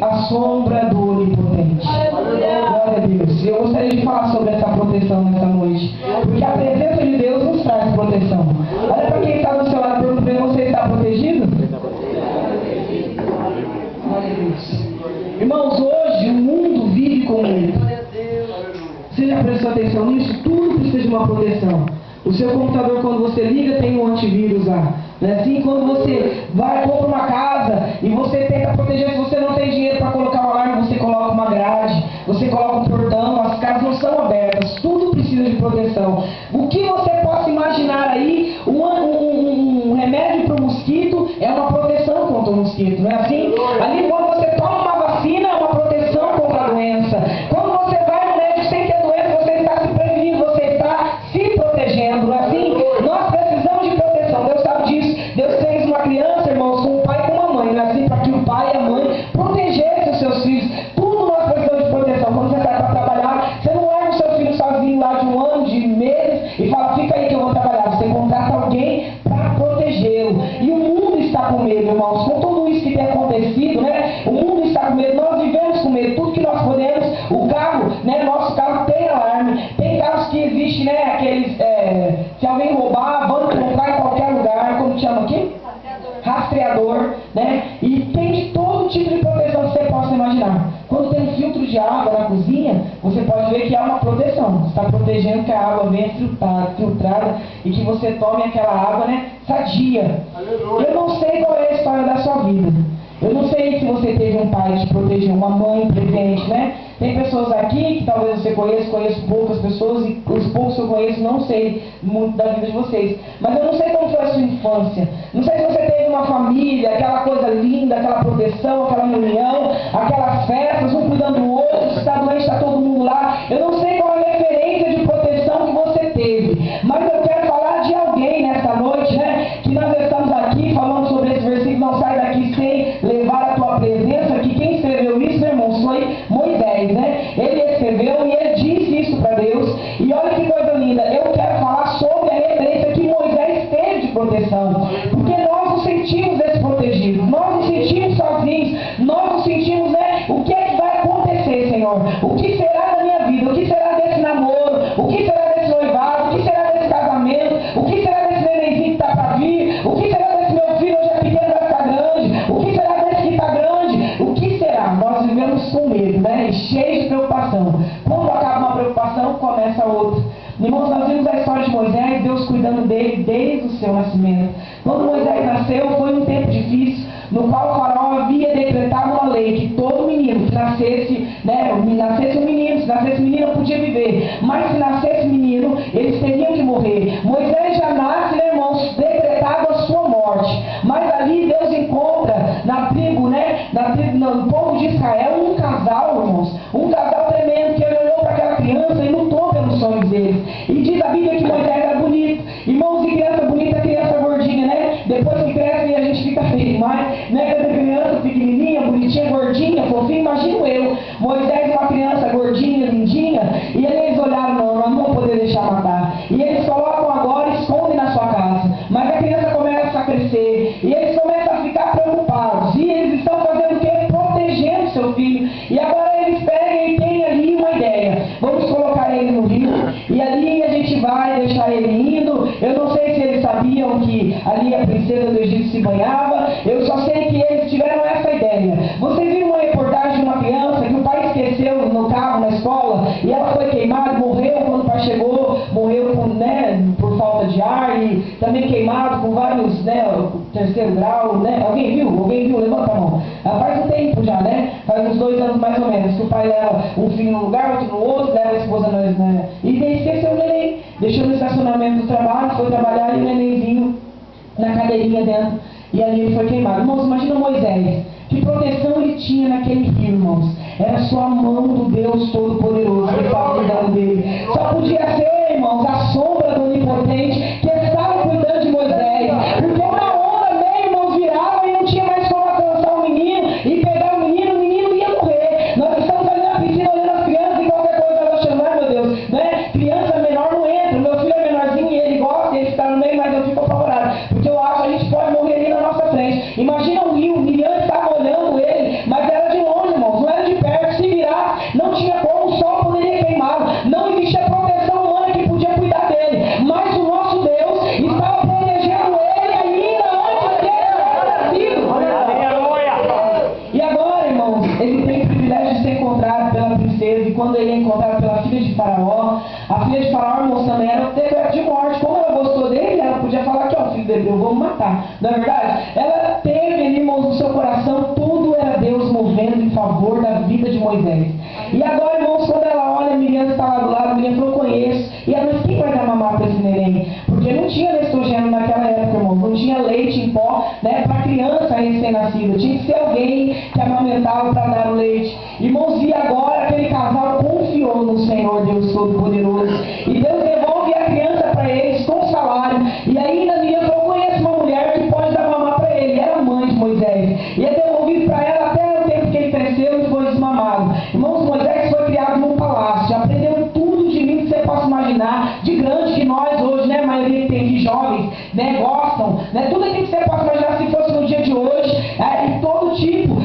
à sombra do Onipotente. Glória a Deus. Eu gostaria de falar sobre essa proteção nessa noite, porque a presença de Deus nos traz proteção. Olha para quem está do seu lado, perguntando: você está protegido? Glória a Deus. Irmãos, hoje o mundo vive com medo. Você já prestou atenção nisso? Tudo precisa de uma proteção. O seu computador, quando você liga, tem um antivírus lá. Não é assim? Quando você vai comprar uma casa e você tenta proteger, se você não tem dinheiro para colocar um alarme, você coloca uma grade, você coloca um portão, as casas não são abertas, tudo precisa de proteção. O que você possa imaginar aí, um remédio para o mosquito é uma proteção contra o mosquito, não é assim? Ali, quando você toma uma vacina, é uma proteção contra a doença. Quando você vai no médico sem ter doença, você está se prevenindo, você está se protegendo, não é assim? Nós precisamos de proteção, Deus sabe disso. Deus fez uma criança, irmãos, com um pai e com uma mãe, não é assim? Para que o pai e a mãe protegessem os seus filhos. Tudo nós precisamos de proteção. Quando você sai para trabalhar, você não larga o seu filho sozinho lá de um ano, de meses, e fala: fica aí que eu vou trabalhar. Você contrata alguém para protegê-lo. E o mundo está com medo, irmãos, com tudo isso que tem acontecido, né? O mundo está com medo, nós vivemos com medo, tudo que nós podemos. O carro, né? Nosso carro tem alarme, tem carros que existe, né? Aqueles, se alguém roubar, vão comprar em qualquer lugar, como chama aqui? Rastreador, né? E tem de todo tipo de proteção que você possa imaginar. Quando tem um filtro de água na cozinha, você pode ver que há uma proteção. Você está protegendo que a água venha filtrada e que você tome aquela água, né, sadia. Eu não sei qual é a história da sua vida. Eu não sei se você teve um pai que te protegeu, uma mãe presente, né? Tem pessoas aqui que talvez você conheço poucas pessoas, e os poucos que eu conheço não sei muito da vida de vocês. Mas eu não sei como foi a sua infância. Não sei se você teve uma família, aquela coisa linda, aquela proteção, aquela reunião, aquelas festas, um cuidando do outro, se está doente, está todo mundo lá. Eu não sei qual é a referência de proteção que você teve. Mas eu quero falar de alguém nessa noite, né? Que nós estamos aqui falando sobre esse versículo: não sai daqui sem levar a tua presença. Que quem escreveu isso, meu irmão, foi Moisés, né? Ele escreveu e ele disse isso para Deus. E olha que coisa linda, eu quero falar sobre a referência que Moisés teve de proteção. Porque nós nos sentimos desprotegidos, nós nos sentimos sozinhos, nós nos sentimos, né? O que é que vai acontecer, Senhor? O que será da minha vida? O que será desse namoro? O que será desse noivado? O que será desse casamento? O que será desse nenenzinho que está para vir? O que será desse meu filho hoje é pequeno, vai ficar grande? O que será desse que está grande? O que será? Nós vivemos com medo, né? Cheios de preocupação. Quando acaba uma preocupação, começa outra. Irmãos, nós vimos a história de Moisés, Deus cuidando dele desde o seu nascimento. Quando Moisés nasceu, foi um tempo difícil, no qual o faraó havia decretado uma lei que todo menino que nascesse, né, nascesse um menino, se nascesse menino não podia viver, mas se nascesse menino, eles teriam que morrer. Moisés já nasce, né, irmãos, decretado a sua morte. Mas ali Deus encontra na tribo, né, no povo de Israel, um casal, irmãos, um casal tremendo, que ele olhou para aquela criança e lutou pelos sonhos deles. E diz a Bíblia que Moisés era bonito. Irmãos, de criança bonita, criança gordinha, né? Depois que cresce a gente fica feio demais, né? Quando criança pequenininha, bonitinha, gordinha, fofinha, imagino eu. Moisés, uma criança gordinha, lindinha, e eles olharam: não, nós não vamos poder deixar matar. E eles colocam agora, escondem na sua casa. Mas a criança começa a crescer, e eles começam a ficar preocupados. E eles estão fazendo o quê? Protegendo seu filho. E agora eles pegam e têm ali uma ideia: vamos colocar ele no rio, e ali a gente vai deixar ele indo. Eu não sei se eles sabiam que ali a princesa do Egito se banhava. Eu só sei que eles tiveram essa ideia. Vocês viram uma reportagem de uma criança que o pai esqueceu no carro, na escola, e ela foi queimada, morreu quando o pai chegou, morreu por falta de ar, e também queimado com vários, né, terceiro grau, né? Alguém viu? Alguém viu? Levanta a mão. Faz um tempo já, né? Faz uns 2 anos mais ou menos, que o pai leva um filho num lugar, outro no outro, leva a esposa no, né? E daí esqueceu o neném, deixou no estacionamento do trabalho, foi trabalhar, e o nenenzinho na cadeirinha dentro, e ali ele foi queimado. Irmãos, imagina Moisés, que proteção ele tinha naquele rio, irmãos. Era só a mão do Deus Todo-Poderoso que estava cuidando dele. Só podia ser, irmãos, a sombra do Onipotente que estava cuidando de Moisés. Porque uma onda meio, irmãos, virava e não tinha mais como alcançar o menino e pegar o menino ia morrer. Nós estamos ali na piscina olhando as crianças e qualquer coisa nós chamamos: ai meu Deus, né? Criança menor não entra. Meu filho é menorzinho e ele gosta, ele está no meio, mas eu fico apavorado. Porque eu acho que a gente pode morrer ali na nossa frente. Imagina o rio, o Miriam estava olhando ele, mas era de longe. tristeza, e quando ele é encontrado pela filha de Faraó, a filha de Faraó, irmãos, também era decreto de morte. Como ela gostou dele, ela podia falar que, ó, filho dele, eu vou me matar. Não é verdade? Ela teve ali, irmãos, no seu coração, tudo era Deus movendo em favor da vida de Moisés. E agora, irmãos, quando ela olha, a Miriam está lá do lado, a Miriam falou, conheço. E ela disse, quem vai dar mamar para esse neném? Porque não tinha estrogênio naquela época, irmãos, não tinha leite em pó, né, para criança recém-nascida. Tinha que ser alguém que amamentava para dar o leite. Irmãos, e agora aquele casal confiou no Senhor Deus Todo-Poderoso. E Deus devolve a criança para eles com salário. E aí a Miriam falou, conheço uma mulher que pode dar mamar para ele. Era a mãe de Moisés. E é devolvido para ela até o tempo que ele cresceu e foi desmamado. Irmãos, Moisés foi criado num palácio. Aprendeu tudo de mim que você possa imaginar, de grande que nós hoje, né, a maioria que tem aqui jovens, né, gostam, né, tudo aquilo que você possa imaginar se fosse no dia de hoje, e todo tipo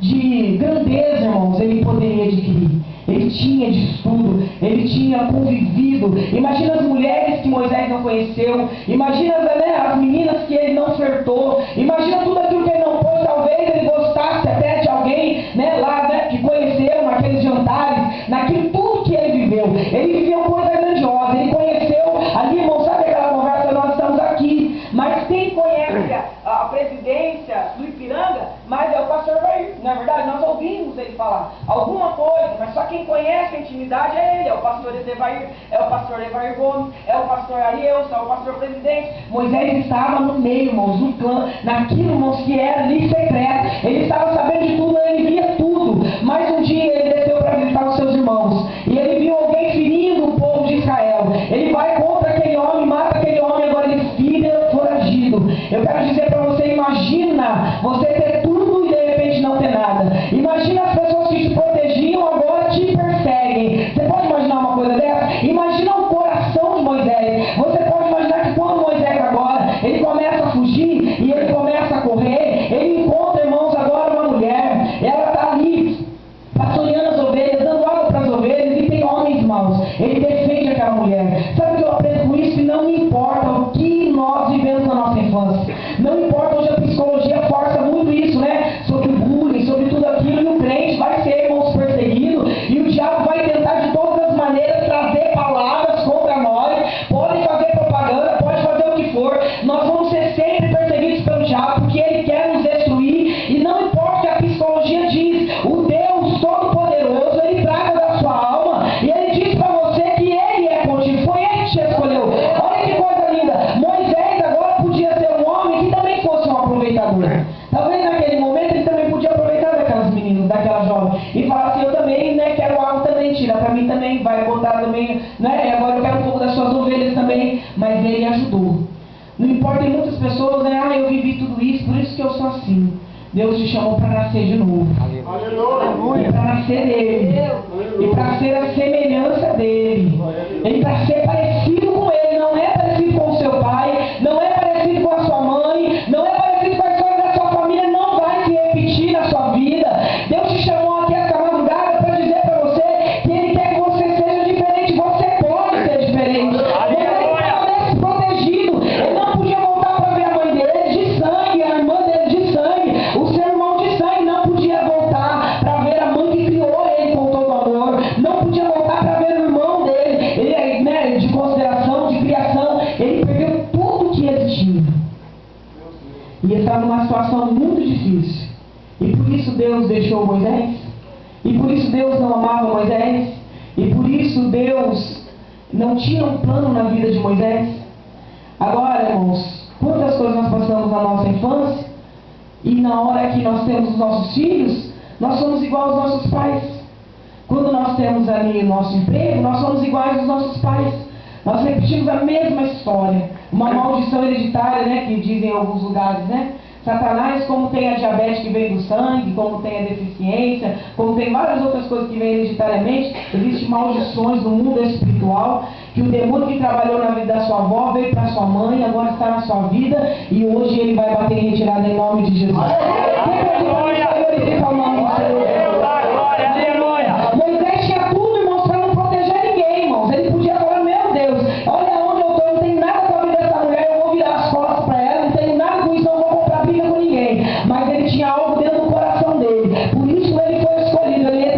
de grandeza, irmãos, ele poderia adquirir. Ele tinha de estudo, ele tinha convivido. Imagina as mulheres que Moisés não conheceu, imagina, né, as meninas que ele não flertou, imagina tudo aquilo que ele não pôde. Talvez ele gostasse até de alguém, né, lá, né, que conheceu naqueles jantares, naquilo tudo que ele viveu. Ele viveu coisa grandiosa, ele conheceu ali, irmão, sabe aquela conversa, nós estamos aqui, mas quem conhece a presidência do Ipiranga, mas é o pastor Evair. Na verdade, nós ouvimos ele falar alguma coisa, mas só quem conhece a intimidade é ele, é o pastor Evair, é o pastor Evair Gomes, é o pastor Arielson, é o pastor presidente. Moisés estava no meio, irmãos, no clã, naquilo, irmãos, que era ali secreto. Ele estava sabendo de tudo, ele via tudo. Mas um dia ele desceu para visitar os seus irmãos, e ele viu alguém ferindo o povo de Israel. Ele vai contra aquele homem, mata aquele homem, agora ele fica foragido. Eu quero dizer para você, imagina você ter tudo e de repente não ter nada. Imagina as pessoas que te protegiam, agora te perseguem. Você pode imaginar uma coisa dessa? Imagina o coração de Moisés. Você pode imaginar que quando Moisés agora, ele começa a fugir e ele começa a correr, ele encontra, irmãos, agora uma mulher. Ela está ali pastoreando as ovelhas, dando água para as ovelhas, e tem homens maus. Ele defende aquela mulher. Sabe o que eu aprendo com isso? Que não importa o que nós vivemos na nossa infância. Não importa, hoje a psicologia força muito isso, né? Sobre o bullying, sobre tudo aquilo, e o crente vai ser, irmãos, perseguido, e o diabo vai tentar de todas as maneiras trazer palavras contra nós, pode fazer propaganda, pode fazer o que for, nós vamos ser sempre perseguidos pelo diabo, porque ele quer nos destruir, e não importa o que a psicologia diz, o Deus Todo-Poderoso, ele trata da sua alma, e ele diz para você que ele é contigo, foi ele que te escolheu. Olha que coisa linda, Moisés agora podia ser um homem que também fosse um aproveitador. Talvez naquele momento ele também podia aproveitar daquelas meninas, daquela jovem, e falar assim, eu também, né, quero algo também, tira para mim também, vai botar também, né, agora eu quero um pouco das suas ovelhas também, mas ele ajudou. Não importa, tem muitas pessoas, né, eu vivi tudo isso, por isso que eu sou assim. Deus te chamou para nascer de novo. Aleluia. E para nascer dele. E para ser a semelhança dele. E para ser parecido com ele. Não é parecido com o seu pai. Não é parecido com a sua mãe. Não é parecido com a história da sua família. Não vai se repetir na sua vida. Deus te chamou aqui essa madrugada para dizer para você que ele quer que você seja diferente. Você pode ser diferente. Ele estava desprotegido. Ele não podia voltar para ver a mãe dele de sangue, a irmã dele de sangue. O seu irmão de sangue não podia voltar para ver a mãe que criou ele com todo amor. Não podia voltar para ver o irmão dele. Ele, né, de consideração, de criação. Ele perdeu tudo que ele tinha. E ele estava numa situação muito difícil. E por isso Deus deixou Moisés. E por isso Deus não amava Moisés. E por isso Deus não tinha um plano na vida de Moisés. Agora, irmãos, quantas coisas nós passamos na nossa infância, e na hora que nós temos os nossos filhos, nós somos iguais aos nossos pais. Quando nós temos ali o nosso emprego, nós somos iguais aos nossos pais. Nós repetimos a mesma história. Uma maldição hereditária, né, que dizem em alguns lugares, né? Satanás, como tem a diabetes que vem do sangue, como tem a deficiência, como tem várias outras coisas que vêm hereditariamente, existem maldições no mundo espiritual, que o demônio que trabalhou na vida da sua avó veio para sua mãe, agora está na sua vida, e hoje ele vai bater em retirada em nome de Jesus. Moisés tinha tudo, irmãos, para não proteger ninguém, irmãos. Ele podia falar, meu Deus, olha onde eu estou, eu não tenho nada com a vida dessa mulher, eu vou virar as costas para ela, não tenho nada com isso, não vou comprar briga com ninguém. Mas ele tinha algo dentro do coração dele. Por isso ele foi escolhido, ele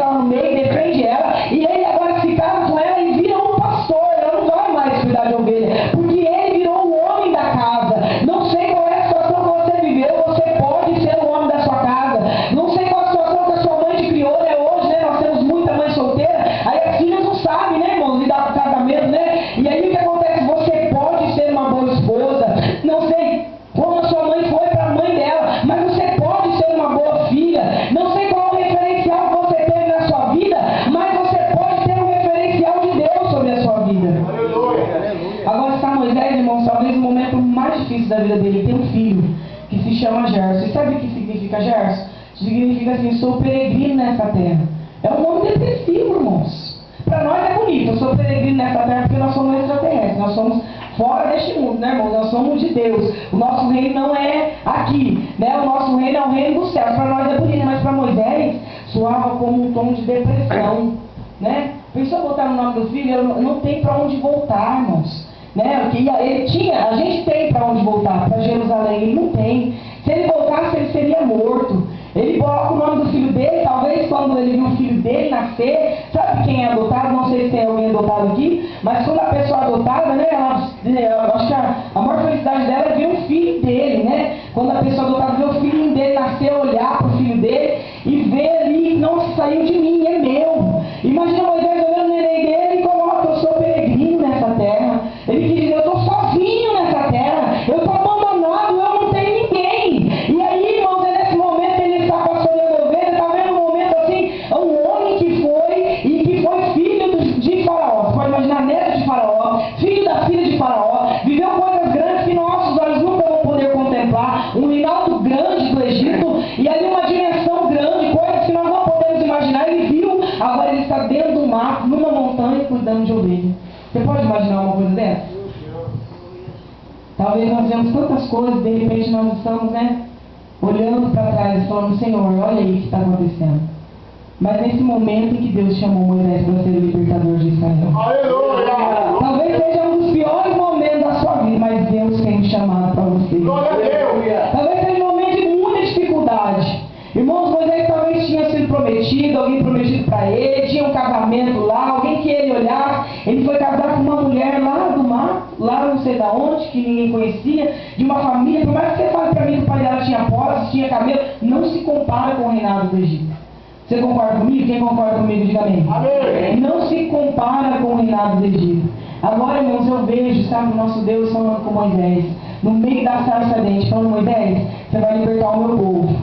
significa, Gerson? Significa assim, sou peregrino nessa terra. É um nome depressivo, irmãos. Para nós é bonito, eu sou peregrino nessa terra porque nós somos extraterrestres, nós somos fora deste mundo, né, irmãos? Nós somos de Deus. O nosso reino não é aqui, né? O nosso reino é o reino dos céus. Para nós é bonito, mas para Moisés soava como um tom de depressão, né? Pensou botar no nome do filho, não tem para onde voltar, irmãos. Né? A gente tem para onde voltar, para Jerusalém, ele não tem. Se ele voltasse, ele seria morto. Ele coloca o nome do filho dele, talvez quando ele viu o filho dele nascer, sabe quem é adotado? Não sei se tem alguém adotado aqui, mas quando a pessoa é adotada, né, eu acho que a maior felicidade dela é ver um filho dele, né? Quando a pessoa adotada vê o filho dele nascer, olhar para o filho dele e ver ali, não saiu de mim, é meu. Imagina Moisés olhando no neném dele e coloca, eu sou peregrino nessa terra. Ele quis dizer, eu estou sozinho nessa terra, eu estou abandonado, eu não tenho ninguém. E aí, irmãos, é nesse momento que ele está pastoreando a ovelha, está vendo um momento assim, um homem que foi filho de Faraó. Você pode imaginar, neto de Faraó, filho da filha de Faraó, viveu coisas grandes que nossos olhos nunca vão poder contemplar, um reinado grande do Egito, e ali uma dimensão grande, coisas que nós não podemos imaginar. Ele viu, agora ele está dentro do mato, numa montanha, cuidando de ovelha. Você pode imaginar uma coisa dessa? Talvez nós vemos tantas coisas, de repente nós estamos, né, olhando para trás e falando, Senhor, olha aí o que está acontecendo. Mas nesse momento em que Deus chamou Moisés para ser o libertador de Israel. Aleluia! Talvez seja um dos piores momentos da sua vida, mas Deus tem me chamado para você. Aleluia! Talvez seja um momento de muita dificuldade. Irmãos, Moisés talvez tinha sido prometido, alguém prometido para ele, tinha um casamento lá, alguém que ele olhasse. Ele foi casar com uma mulher lá do mar, lá não sei da onde, que ninguém conhecia, de uma família. Por mais que você fale para mim que o pai dela tinha posses, tinha camelo, não se compara com o reinado do Egito. Você concorda comigo? Quem concorda comigo, diga amém. Amém. Não se compara com o reinado do Egito. Agora, irmãos, eu vejo, sabe, o nosso Deus falando com Moisés, no meio da sarça ardente, falando, Moisés, você vai libertar o meu povo.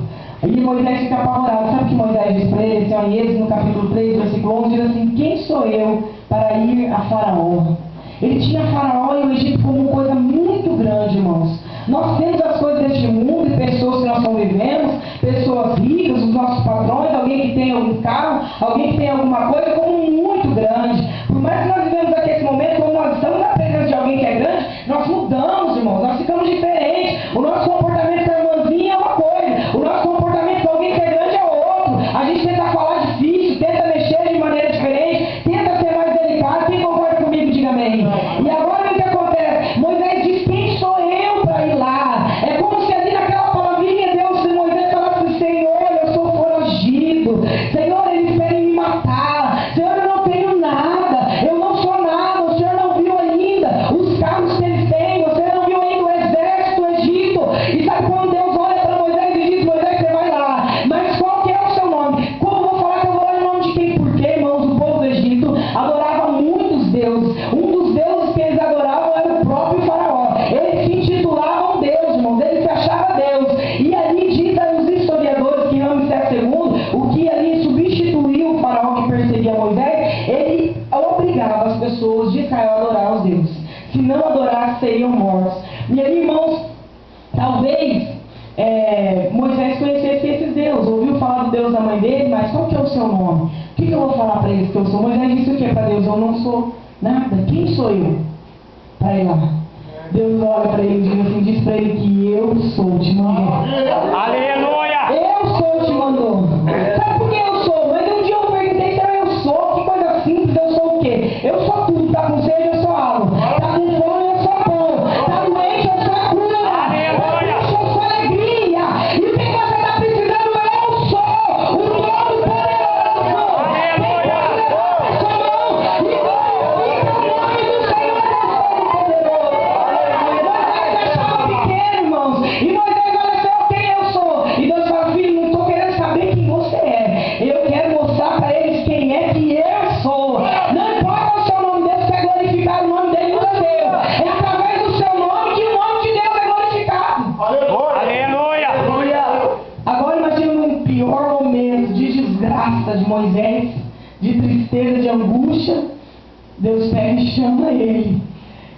E Moisés fica apavorado. Sabe o que Moisés diz para ele? Em Êxodo, no capítulo 3, versículo 11, diz assim, quem sou eu para ir a Faraó? Ele tinha Faraó e o Egito como uma coisa muito grande, irmãos. Nós temos as coisas deste mundo e pessoas que nós convivemos, pessoas ricas, os nossos patrões, alguém que tem algum carro, alguém que tem alguma coisa como muito grande. Por mais que nós vivemos aqui esse momento, quando nós estamos na presença de alguém que é grande, nós mudamos, irmãos, nós ficamos diferentes. O nosso comportamento com a irmãzinha é uma coisa, o nosso comportamento com alguém que é grande é outro. A gente tenta falar difícil, tenta mexer de maneira diferente, tenta ser mais delicado. Quem concorda comigo, diga amém. E agora o que acontece? Moisés diz, quem sou eu para ir lá? É como se ali naquela palavrinha Deus, Moisés falasse, Senhor, eu sou foragido, Senhor, eles querem me matar, Senhor, eu não tenho nada, eu não sou nada, o Senhor não viu ainda os carros que eles têm, você não viu ainda o exército do Egito. E sabe quando Deus olha para Moisés e diz, Moisés, você vai lá, mas qual que é o seu nome? Como eu vou falar que eu vou lá em nome de quem? Porque, irmãos, o povo do Egito adorava muitos deuses. Um dos deuses que eles adoravam era o próprio Faraó. Eles se intitulavam Deus, irmãos, eles se achavam Deus. E ali dizem os historiadores que Ramsés II, o que ali substituiu o Faraó que perseguia Moisés, ele obrigava as pessoas de Israel a adorar os deuses. Se não adorassem, seriam mortos. E aí, irmãos, talvez Moisés conhecesse esses deuses, ouviu falar do Deus da mãe dele, mas qual que é o seu nome? O que eu vou falar para eles que eu sou? Moisés disse o que para Deus? Eu não sou nada. Quem sou eu para ir lá? Deus olha para ele e diz assim, diz para ele que eu sou, te mandou. Aleluia! Eu sou, te mandou. Sabe por que eu sou? Mas um dia eu perguntei se eu sou, que coisa simples, eu sou o quê? Eu sou tudo, tá com sede, eu sou água. Tá com fome, eu sou pão. Tá doente, eu sou a cura. Aleluia! Eu sou alegria. E o que você está precisando? Eu sou o Todo-Poderoso. Aleluia! Sua mão e glorifica o nome do Senhor Todo-Poderoso. Moisés achava pequeno, irmãos. E Moisés olha só quem eu sou. E Deus fala, filho, não estou querendo saber quem você é. Eu quero mostrar para eles quem é que eu sou. Não importa o seu nome, Deus quer glorificar o nome dele no seu. É através do seu nome que o nome de Deus é glorificado. Aleluia! Agora imagina um pior momento de desgraça de Moisés, de tristeza, de angústia. Deus pega e chama ele.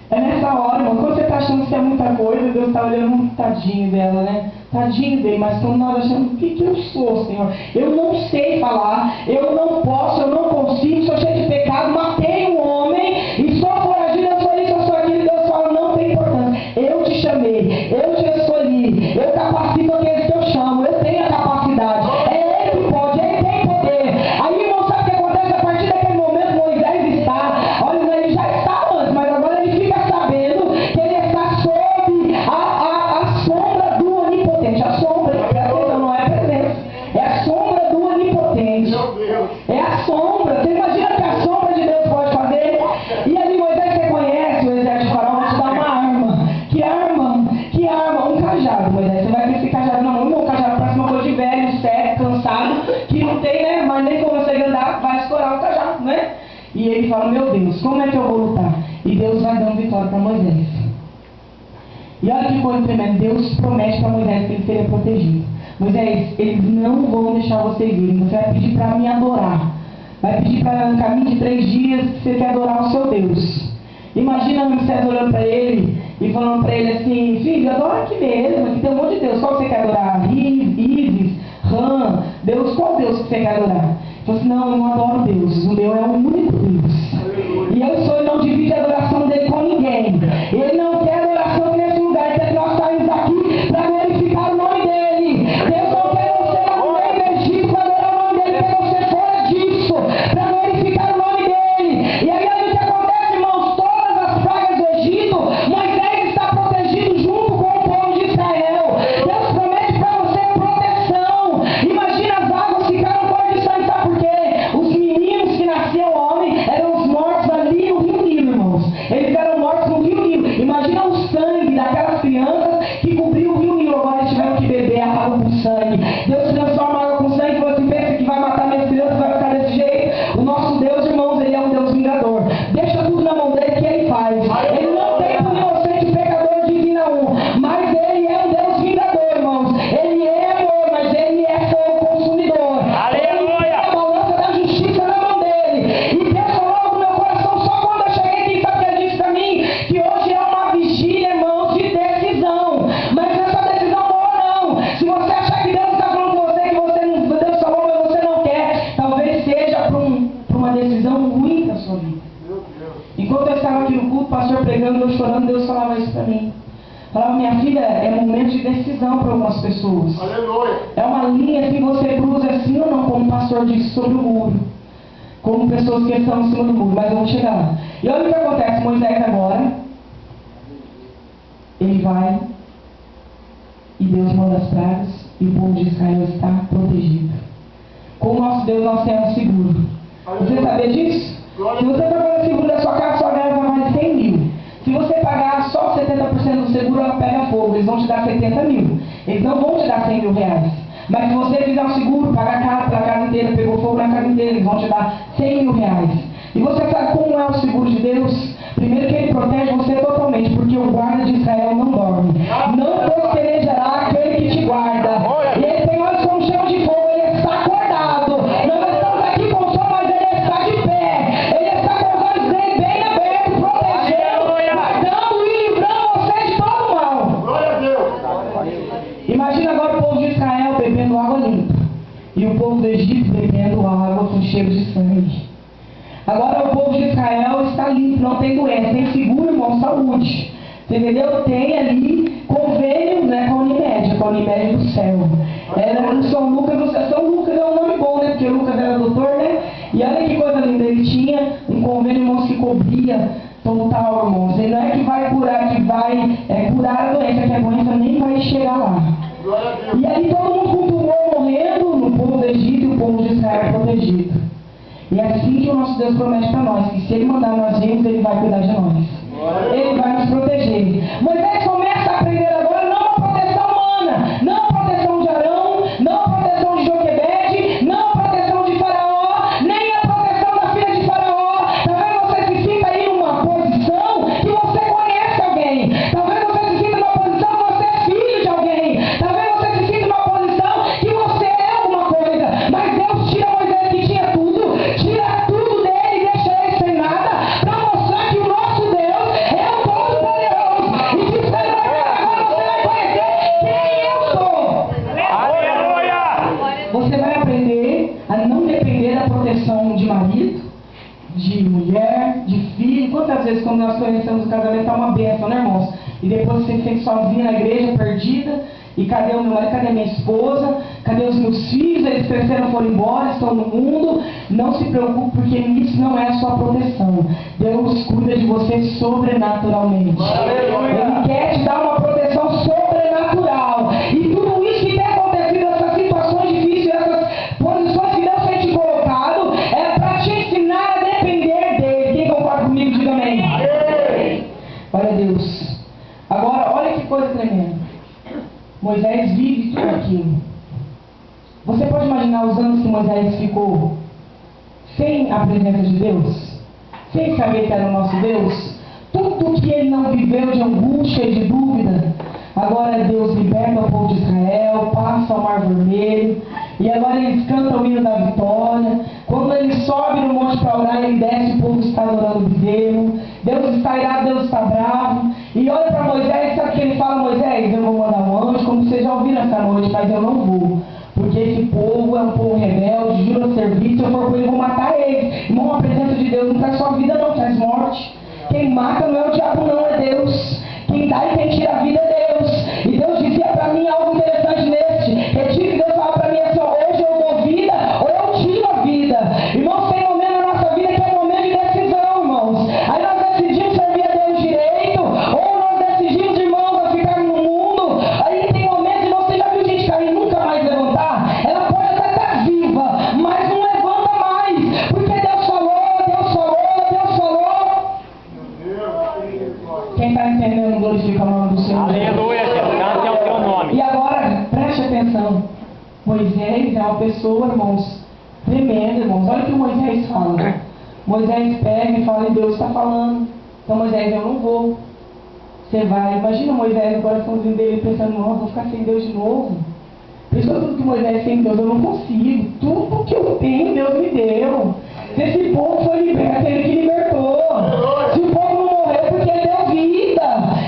É nessa hora, irmão, quando você está achando que é muita coisa, Deus está olhando um tadinho dela, né? Tadinho dele, mas quando nós achamos, o que eu sou, Senhor? Eu não sei falar, eu não posso, eu não consigo, sou cheio de pecado, matei um homem e sou foragido, eu sou isso, eu sou aquilo. Deus fala, não tem importância. Eu te chamei, eu te escolhi, eu capacito aqueles que eu chamo, eu tenho a capacidade. É Ele que pode, Ele tem poder. Aí, irmão, sabe o que acontece? A partir daquele momento, Moisés está, olha, ele já está antes, mas agora ele fica sabendo que ele está sob a sombra do Onipotente. A sombra, presta atenção, não é a presença, é a sombra do Onipotente. É a sombra. Você imagina que a sombra de Deus pode fazer? E ali Moisés reconhece o exército de Faraó, vai te dar uma arma. Que arma? Que arma? Um cajado, Moisés. Você vai ter esse cajado na mão. Um cajado parece uma coisa de velho, sério, cansado, que não tem, né? Mas nem consegue andar, vai escorar o cajado, né? E ele fala, meu Deus, como é que eu vou lutar? E Deus vai dando vitória para Moisés. E olha que coisa tremenda, Deus promete para Moisés que ele seria protegido. Moisés, eles não vão deixar vocês irem, você vai pedir para me adorar. Vai pedir para no caminho de 3 dias que você quer adorar o seu Deus. Imagina Moisés olhando para ele e falando para ele assim, filho, adora aqui mesmo, aqui tem um monte de Deus, qual você quer adorar? Ísis, Ram, Deus, qual Deus que você quer adorar? Ele falou assim, não, eu não adoro Deus, o meu é o único Deus. E eu sou, ele não divide a adoração dele com ninguém. Ele não quer adoração nesse lugar, então nós saímos aqui para glorificar o nome dele. Deus não quer você lá no meio do Egito para adorar o nome dele, quer você fora disso, para glorificar o nome dele. E aí olha o que acontece, irmãos, todas as pragas do Egito, Moisés está protegido junto com o povo de Israel. Deus promete para você proteção. Imagina, as águas ficaram cor de sangue, sabe por quê? Os meninos que nasciam homem eram os mortos ali no Rio Nilo, irmãos. Eles eram mortos no Rio Nilo. Imagina o sangue daquelas crianças que cobriu o Rio Nilo. Agora eles tiveram que beber a água com sangue. Deus transforma a água com sangue. Você pensa que vai matar minhas crianças, vai ficar desse jeito? O nosso Deus, irmãos, ele é um Deus vingador. Deixa tudo na mão dele que ele faz. Ele não tem por inocente pecador divina um, mas ele é um Deus vingador, irmãos. Ele é amor, mas ele é fogo consumidor. Ele tem a balança da justiça na mão dele. E Deus falou no meu coração só quando eu cheguei aqui, sabe o que ele disse para mim? Que hoje é uma vigília, irmãos, de decisão. Mas não é só decisão boa, não. Se você achar que Deus está falando com você, que você não, Deus falou, mas você não quer, talvez seja para uma decisão ruim da sua vida. Enquanto eu estava aqui no culto, o pastor pregando, eu chorando, Deus falava isso para mim. Falava, minha filha, é momento de decisão para algumas pessoas. Aleluia. É uma linha que você cruza assim ou não, como o pastor disse, sobre o muro. Como pessoas que estão em cima do muro, mas eu vou chegar lá. E olha o que acontece, Moisés agora, ele vai, e Deus manda as pragas, e o povo de Israel está protegido. Com o nosso Deus nós temos seguro. Você sabia disso? Se você pagar o seguro da sua casa vai mais de 100 mil. Se você pagar só 70% do seguro, ela pega fogo. Eles vão te dar 70 mil. Eles não vão te dar 100 mil reais. Mas se você fizer um seguro, pagar caro pela casa inteira, pegou fogo na casa inteira, eles vão te dar 100 mil reais. E você sabe como é o seguro de Deus? Primeiro que ele protege você totalmente, porque o guarda de Israel não dorme. Não postergará aquele que te guarda. E ele tem olhos como chama de fogo, ele está acordado. Nós estamos aqui com o sol, mas ele está de pé. Ele está com os olhos dele bem abertos, protegendo, guardando e livrando você de todo mal. Glória a Deus. Imagina agora o povo de Israel bebendo água limpa. E o povo do Egito bebendo água com cheiro de sangue. Agora o povo de Israel está limpo, não tem doença, tem seguro, irmão, saúde. Você entendeu? Tem ali convênio, né, com a Unimed, com a Unimed do céu. Era no São Lucas, São Lucas é um nome bom, né? Porque Lucas era doutor, né? E olha que coisa linda, ele tinha um convênio, irmãos, que cobria total, irmãos. Ele não é que vai curar, que vai curar a doença, que a doença nem vai chegar lá. Glória a Deus. E ali todo mundo com tumor morrendo, no povo do Egito e o povo de Israel protegido. E é assim que o nosso Deus promete para nós, que se Ele mandar nós irmos, Ele vai cuidar de nós. Ele vai nos proteger. Moisés começa a aprender agora não a proteção humana, não a proteção de Arão, não a proteção de Joquebede, não a proteção de Faraó, nem a proteção da filha de Faraó. Talvez você se sinta aí numa posição que você conhece alguém. Talvez você se sinta numa posição que você é filho de alguém. Talvez você se sinta numa posição que você é alguma coisa. Mas Deus tira Moisés que tinha tudo. Tira tudo dele e deixa ele sem nada, para mostrar que o nosso Deus é o Todo-Poderoso. E que Você vai aprender a não depender da proteção de marido, de mulher, de filho. Quantas vezes quando nós conhecemos o casamento é uma bênção, né, irmãos? E depois você fica sozinha na igreja, perdida. E cadê o meu marido? Cadê a minha esposa? Cadê os meus filhos? Eles cresceram, foram embora, estão no mundo. Não se preocupe, porque isso não é a sua proteção. Deus cuida de você sobrenaturalmente. Ele quer te dar uma proteção sobrenatural. E tudo isso que tem acontecido, essas situações difíceis, essas posições que Deus tem te colocado, é para te ensinar a depender dele. Quem concorda comigo, diga amém. Glória a Deus. Agora, olha que coisa tremenda. Moisés vive tudo aquilo. Você pode imaginar os anos que Moisés ficou sem a presença de Deus? Sem saber que era o nosso Deus? Tudo que ele não viveu de angústia e de dúvida. Agora Deus liberta o povo de Israel, passa o Mar Vermelho, e agora eles cantam o hino da vitória. Quando ele sobe no monte para orar, ele desce, o povo está adorando o bezerro. Deus está irado, Deus está bravo. E olha para Moisés, sabe o que ele fala? Moisés, eu vou mandar um anjo, como vocês já ouviram essa noite, mas eu não vou. Porque esse povo é um povo rebelde, jura serviço, se eu for por ele, eu vou matar eles. Irmão, a presença de Deus não traz só vida, não, traz morte. Quem mata não é o diabo, não, é Deus. Quem dá e quem tira a vida é Deus. E Deus dizia para mim algo interessante neste retiro, que Deus fala para mim assim, hoje eu dou vida ou eu tiro a vida. Irmãos, tem momento na nossa vida que é um momento de decisão, irmãos. Aí nós decidimos servir a Deus direito, ou nós decidimos, irmãos, a ficar no mundo. Aí tem momentos, e você já viu gente cair e nunca mais levantar? Ela pode até estar viva, mas não levanta mais, porque Deus falou, Deus falou, Deus falou. Quem está entendendo, glorifica o nome do Senhor. Aleluia, Jesus. Santo é o teu nome. E agora, preste atenção. Moisés é uma pessoa, irmãos, tremenda, irmãos. Olha o que Moisés fala. Moisés pega e fala, e Deus está falando. Então, Moisés, eu não vou. Você vai. Imagina Moisés no coraçãozinho dele pensando, não, vou ficar sem Deus de novo. Pessoa, tudo que Moisés tem em Deus, eu não consigo. Tudo que eu tenho, Deus me deu. Se esse povo foi liberto, ele que libertou. Se o povo não morreu, porque ele deu vida.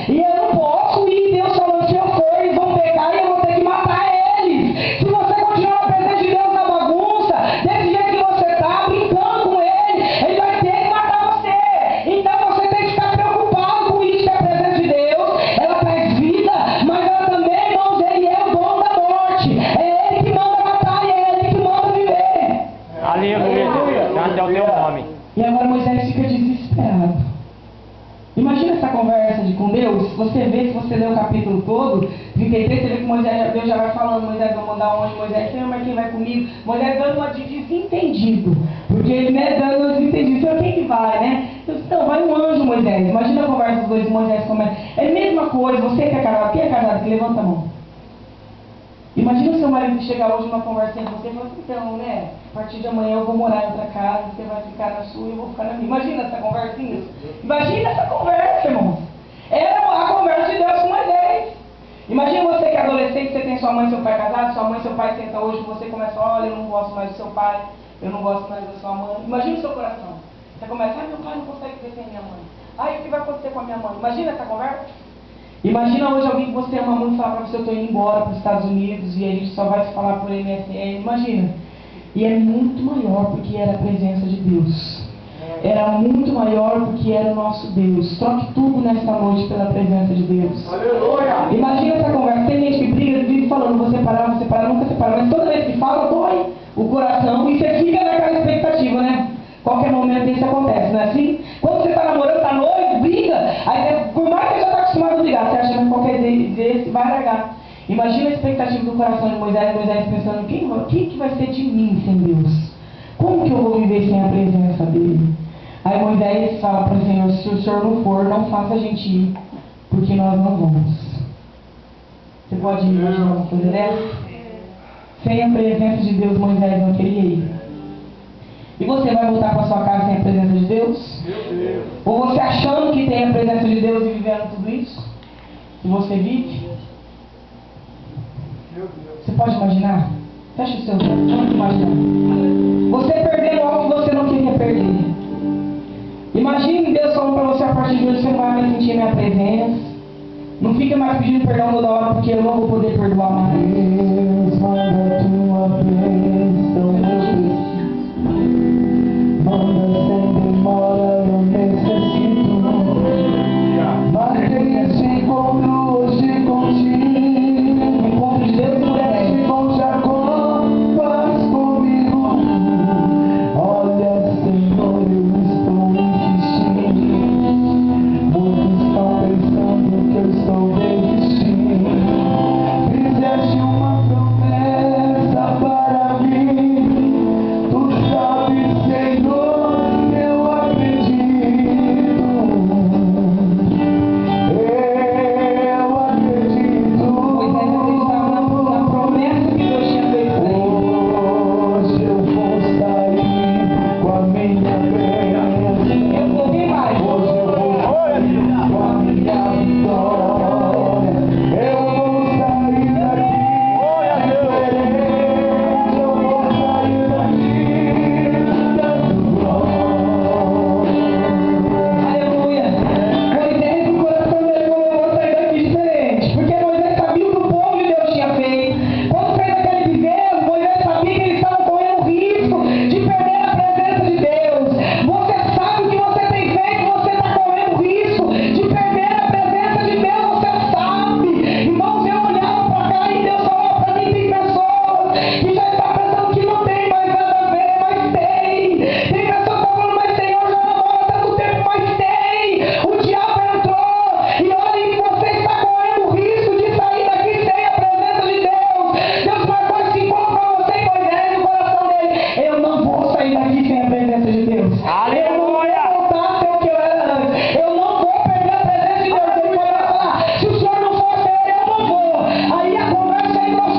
E eu não posso ir. Deus falou, se eu for, eles vão pecar e eu vou ter que matar eles. Se você continuar na presença de Deus na bagunça, desse jeito que você está, brincando com ele vai ter que matar você. Então você tem que ficar preocupado com isso, que a presença de Deus, ela traz vida, mas ela também, irmãos, ele é o dono da morte. É ele que manda matar e é ele que manda viver. Aleluia, Jesus. Santo é o teu nome. E agora Moisés fica desesperado. Imagina essa conversa com Deus. Você vê, se você ler o capítulo todo, 33, você vê que Deus já vai falando, Moisés, vou mandar onde? Moisés, Senhor, mas quem vai comigo? Moisés dando uma de desentendido. Porque ele, né, dando uma desentendido. Senhor, quem que vai, né? Então, vai um anjo, Moisés. Imagina a conversa dos dois, Moisés começa. É a mesma coisa, você que é casado, quem é casado? Que levanta a mão. Imagina o seu marido chegar hoje numa conversinha com você e falar assim, então, né, a partir de amanhã eu vou morar em outra casa, você vai ficar na sua e eu vou ficar na minha. Imagina essa conversinha? Imagina essa conversa, irmão. Era a conversa de Deus com Moisés. Imagina você que é adolescente, você tem sua mãe e seu pai casados, sua mãe e seu pai sentam hoje com você e começa, olha, eu não gosto mais do seu pai, eu não gosto mais da sua mãe. Imagina o seu coração. Você começa, ai, meu pai não consegue ver sem minha mãe. Ai, o que vai acontecer com a minha mãe? Imagina essa conversa. Imagina hoje alguém que você ama muito falar para você, eu estou indo embora para os Estados Unidos e a gente só vai se falar por MSN. Imagina. E é muito maior porque era a presença de Deus. Era muito maior porque era o nosso Deus. Troque tudo nesta noite pela presença de Deus. Aleluia. Imagina essa conversa. Tem gente que briga, vive falando, vou separar, nunca separa. Mas toda vez que fala, dói o coração e você fica naquela expectativa, né? Qualquer momento isso acontece, não é assim? Quando você está namorando, está noivo, briga, aí por mais que você já está acostumado a brigar, você acha que qualquer vez vai largar. Imagina a expectativa do coração de Moisés pensando, quem que vai ser de mim sem Deus? Como que eu vou viver sem a presença dele? Aí Moisés fala para o Senhor, se o Senhor não for, não faça a gente ir, porque nós não vamos. Você pode imaginar uma coisa dessa? Sem a presença de Deus, Moisés não queria ir. E você vai voltar para sua casa sem a presença de Deus? Ou você achando que tem a presença de Deus e vivendo tudo isso? Que você vive? Você pode imaginar? Fecha os seus olhos, vamos imaginar. Você perdendo algo que você não queria perder. Imagine Deus falando para você a partir de hoje, você não vai mais sentir a minha presença. Não fica mais pedindo perdão toda hora porque eu não vou poder perdoar mais.